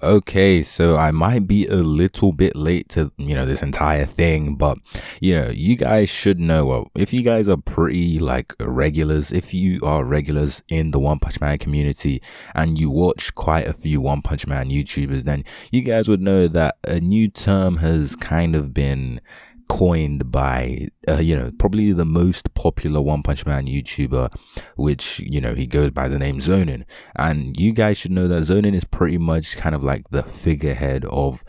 Okay, so I might be a little bit late to, this entire thing, but, you guys should know, well, if you guys are pretty like regulars, if you are regulars in the One Punch Man community and you watch quite a few One Punch Man YouTubers, then you guys would know that a new term has kind of been coined by probably the most popular One Punch Man YouTuber, which he goes by the name Zhoniin. And you guys should know that Zhoniin is pretty much kind of like the figurehead of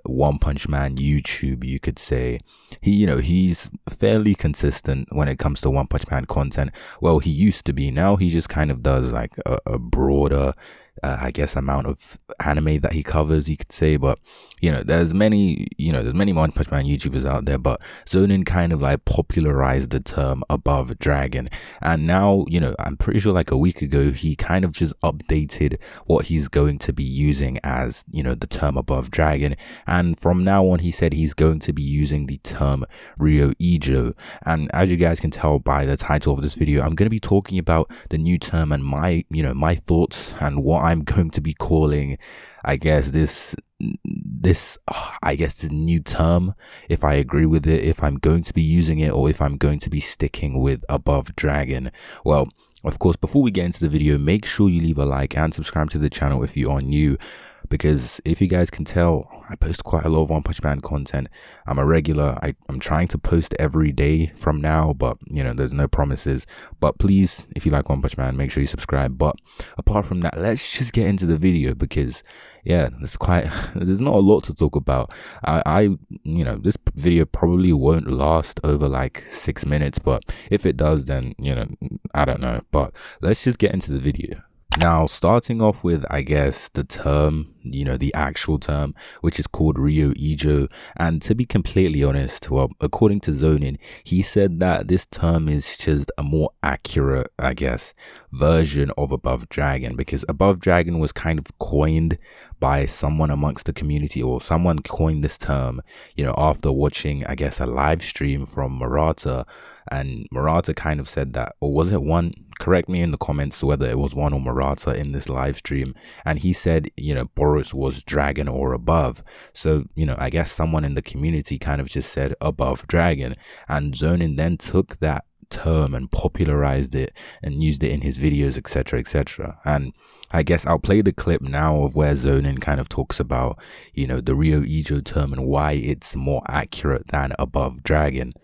One Punch Man YouTube, you could say. He's fairly consistent when it comes to One Punch Man content. Well, he used to be. Now he just kind of does like a broader I guess amount of anime that he covers, you could say. But there's many One Punch Man YouTubers out there, but Zhoniin kind of like popularized the term above dragon. And now I'm pretty sure like a week ago he kind of just updated what he's going to be using as the term above dragon. And from now on he said he's going to be using the term Ryo Ijo. And as you guys can tell by the title of this video, I'm going to be talking about the new term and my my thoughts and what I'm going to be calling, I guess, this new term, if I agree with it, if I'm going to be using it, or if I'm going to be sticking with above dragon. Well, of course, before we get into the video, make sure you leave a like and subscribe to the channel if you are new, because if you guys can tell, I post quite a lot of One Punch Man content. I'm a regular. I'm trying to post every day from now, but there's no promises. But please, if you like One Punch Man, make sure you subscribe. But apart from that, let's just get into the video, because there's not a lot to talk about. This video probably won't last over like 6 minutes, but if it does, then I don't know. But let's just get into the video. Now, starting off with, I guess, the term, the actual term, which is called Ryo Ijo. And to be completely honest, well, according to Zhoniin, he said that this term is just a more accurate, I guess, version of above dragon, because above dragon was kind of coined by someone amongst the community, or someone coined this term, after watching, I guess, a live stream from Murata. And Murata kind of said that, or was it one? Correct me in the comments whether it was one or Murata in this live stream. And he said, Boros was dragon or above. So, I guess someone in the community kind of just said above dragon. And Zhoniin then took that term and popularized it and used it in his videos, etc, etc. And I guess I'll play the clip now of where Zhoniin kind of talks about the Ryo Ijo term and why it's more accurate than above dragon.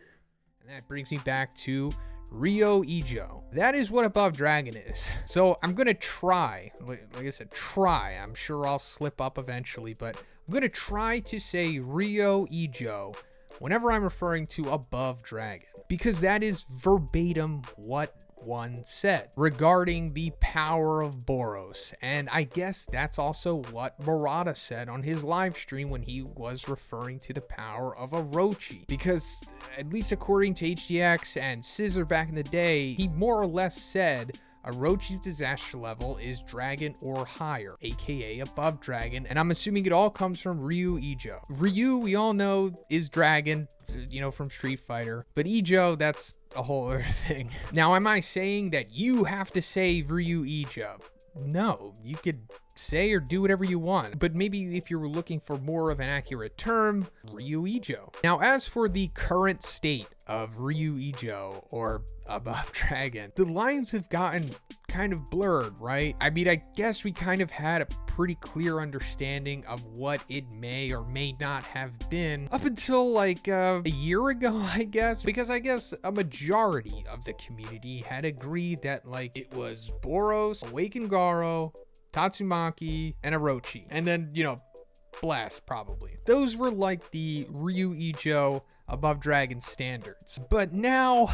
And that brings me back to Ryo Ijo. That is what above dragon is. So I'm gonna try, like I said, I'm sure I'll slip up eventually, but I'm gonna try to say Ryo Ijo whenever I'm referring to above dragon, because that is verbatim what one said regarding the power of Boros. And I guess that's also what Murata said on his live stream when he was referring to the power of Orochi, because at least according to HDX and Scissor back in the day, he more or less said Orochi's disaster level is dragon or higher, aka above dragon, and I'm assuming it all comes from Ryu Ijo. Ryu, we all know, is dragon, from Street Fighter, but Ijo, that's a whole other thing. Now, am I saying that you have to say Ryu Ijo? No, you could say or do whatever you want, but maybe if you were looking for more of an accurate term, Ryu Ijo. Now, as for the current state of Ryu Ijo, or above dragon, the lines have gotten kind of blurred, right? I mean, I guess we kind of had a pretty clear understanding of what it may or may not have been up until like a year ago, I guess, because I guess a majority of the community had agreed that like it was Boros, Awakened Garo, Tatsumaki, and Orochi, and then Blast, probably. Those were like the Ryu Ijo above dragon standards. But now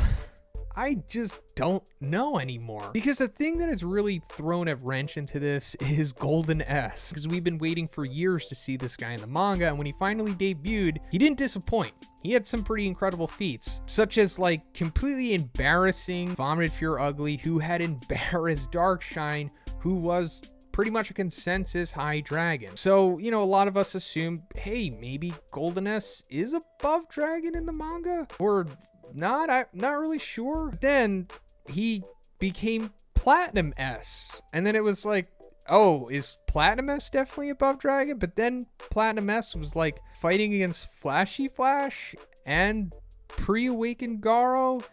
I just don't know anymore, because the thing that has really thrown a wrench into this is Golden S, because we've been waiting for years to see this guy in the manga, and when he finally debuted, he didn't disappoint. He had some pretty incredible feats, such as like completely embarrassing Vomited Fear Ugly, who had embarrassed Darkshine, who was pretty much a consensus high dragon. So, a lot of us assumed, hey, maybe Golden S is above dragon in the manga, or not. I'm not really sure. Then he became Platinum S, and then it was like, oh, is Platinum S definitely above Dragon? But then Platinum S was like fighting against Flashy Flash and pre-awakened Garo,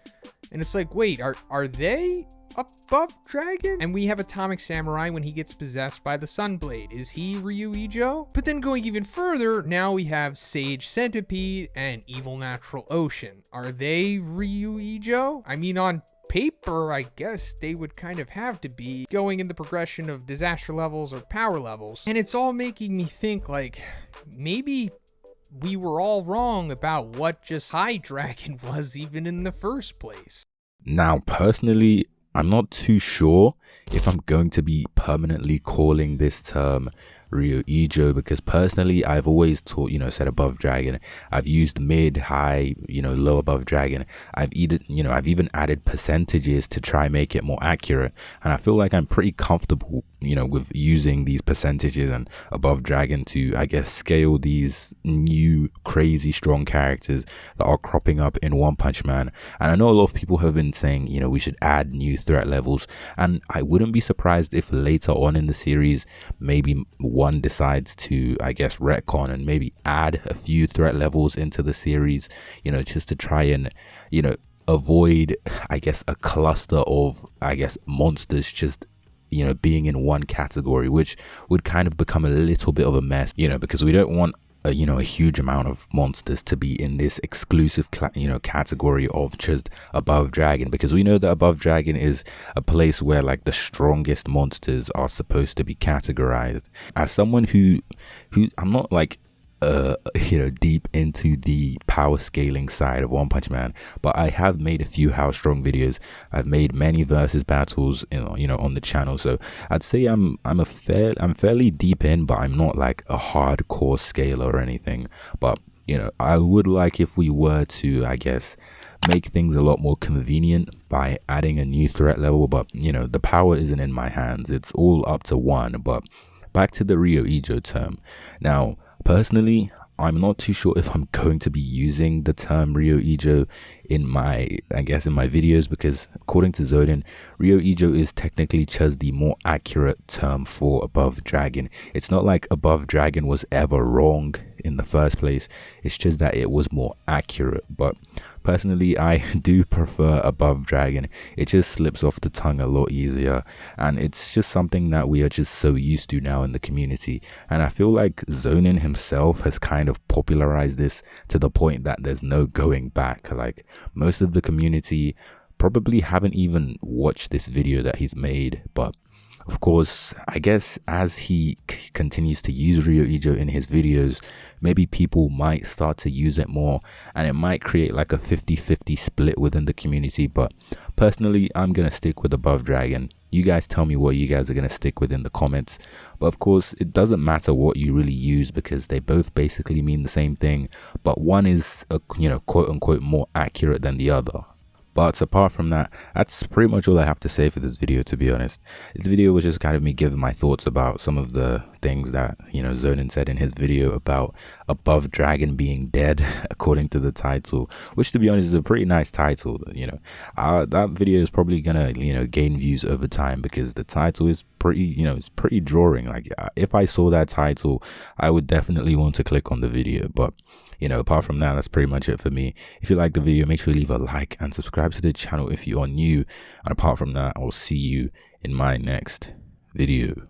and it's like, wait, are they above Dragon? And we have Atomic Samurai when he gets possessed by the Sunblade. Is he Ryu Ijo? But then going even further, now we have Sage Centipede and Evil Natural Ocean. Are they Ryu Ijo? I mean, on paper, I guess they would kind of have to be going in the progression of disaster levels or power levels. And it's all making me think like, maybe we were all wrong about what just High Dragon was even in the first place. Now, personally, I'm not too sure if I'm going to be permanently calling this term Ryo Ijo, because personally I've always taught, said above Dragon. I've used mid, high, low above Dragon. I've even added percentages to try make it more accurate, and I feel like I'm pretty comfortable with using these percentages and above Dragon to, I guess, scale these new crazy strong characters that are cropping up in One Punch Man. And I know a lot of people have been saying we should add new threat levels, and I wouldn't be surprised if later on in the series maybe one decides to, I guess, retcon and maybe add a few threat levels into the series, just to try and avoid, I guess, a cluster of, I guess, monsters just being in one category, which would kind of become a little bit of a mess, because we don't want a huge amount of monsters to be in this exclusive category of just above Dragon, because we know that above Dragon is a place where like the strongest monsters are supposed to be categorized. As someone who I'm not like deep into the power scaling side of One Punch Man, but I have made a few how strong videos. I've made many versus battles on the channel, so I'd say I'm fairly deep in, but I'm not like a hardcore scaler or anything. But I would like if we were to, I guess, make things a lot more convenient by adding a new threat level, but the power isn't in my hands, it's all up to one. But back to the Ryo Ijo term. Now, personally, I'm not too sure if I'm going to be using the term Ryo Ijo in my videos, because according to Zhoniin, Ryo Ijo is technically just the more accurate term for above Dragon. It's not like above Dragon was ever wrong in the first place, it's just that it was more accurate. But personally, I do prefer above Dragon. It just slips off the tongue a lot easier, and it's just something that we are just so used to now in the community. And I feel like Zhoniin himself has kind of popularized this to the point that there's no going back. Like, most of the community probably haven't even watched this video that he's made, but of course, I guess as he continues to use Ryo Ijo in his videos, maybe people might start to use it more, and it might create like a 50-50 split within the community. But personally, I'm gonna stick with above Dragon. You guys tell me what you guys are gonna stick with in the comments. But of course, it doesn't matter what you really use, because they both basically mean the same thing, but one is a quote unquote more accurate than the other. But apart from that, that's pretty much all I have to say for this video, to be honest. This video was just kind of me giving my thoughts about some of the things that, Zhoniin said in his video about above Dragon being dead, according to the title, which, to be honest, is a pretty nice title. That video is probably gonna, gain views over time, because the title is pretty, it's pretty drawing. Like, if I saw that title, I would definitely want to click on the video. But, apart from that, that's pretty much it for me. If you like the video, make sure you leave a like and subscribe to the channel if you are new. And apart from that, I'll see you in my next video.